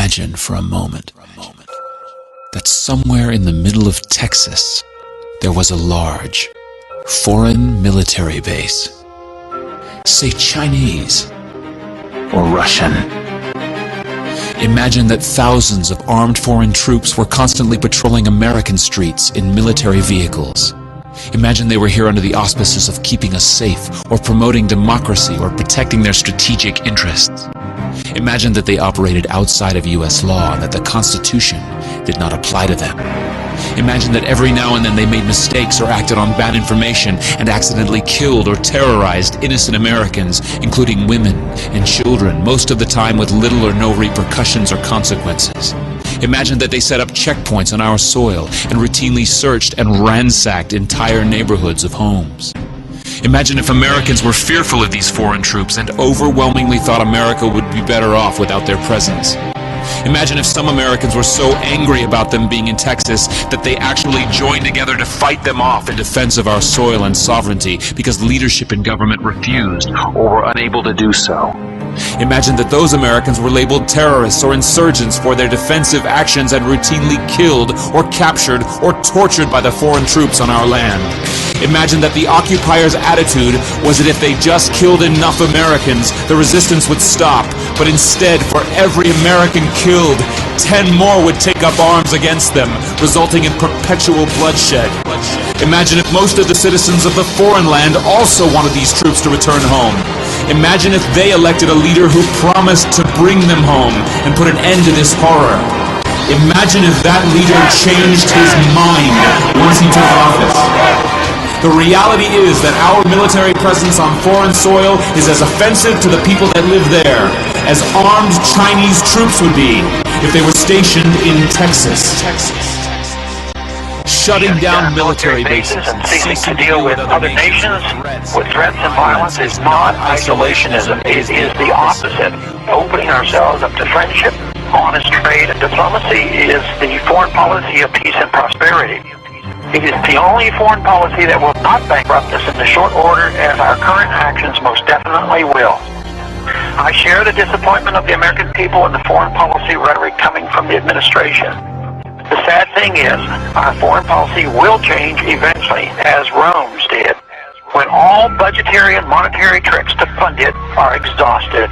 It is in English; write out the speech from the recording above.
Imagine for a moment that somewhere in the middle of Texas there was a large foreign military base, say Chinese or Russian. Imagine that thousands of armed foreign troops were constantly patrolling American streets in military vehicles. Imagine they were here under the auspices of keeping us safe, or promoting democracy, or protecting their strategic interests. Imagine that they operated outside of U.S. law and that the Constitution did not apply to them. Imagine that every now and then they made mistakes or acted on bad information and accidentally killed or terrorized innocent Americans, including women and children, most of the time with little or no repercussions or consequences. Imagine that they set up checkpoints on our soil and routinely searched and ransacked entire neighborhoods of homes. Imagine if Americans were fearful of these foreign troops and overwhelmingly thought America would be better off without their presence. Imagine if some Americans were so angry about them being in Texas that they actually joined together to fight them off in defense of our soil and sovereignty because leadership in government refused or were unable to do so. Imagine that those Americans were labeled terrorists or insurgents for their defensive actions and routinely killed or captured or tortured by the foreign troops on our land. Imagine that the occupiers' attitude was that if they just killed enough Americans, the resistance would stop, but instead, for every American killed, 10 more would take up arms against them, resulting in perpetual bloodshed. Imagine if most of the citizens of the foreign land also wanted these troops to return home. Imagine if they elected a leader who promised to bring them home and put an end to this horror. Imagine if that leader changed his mind once he took office. The reality is that our military presence on foreign soil is as offensive to the people that live there as armed Chinese troops would be if they were stationed in Texas. Shutting down military bases and ceasing to deal with other nations with threats and violence is not isolationism. It is the opposite. Opening ourselves up to friendship, honest trade, and diplomacy is the foreign policy of peace and prosperity. It is the only foreign policy that will not bankrupt us in the short order, as our current actions most definitely will. I share the disappointment of the American people in the foreign policy rhetoric coming from the administration. The sad thing is, our foreign policy will change eventually, as Rome's did, when all budgetary and monetary tricks to fund it are exhausted.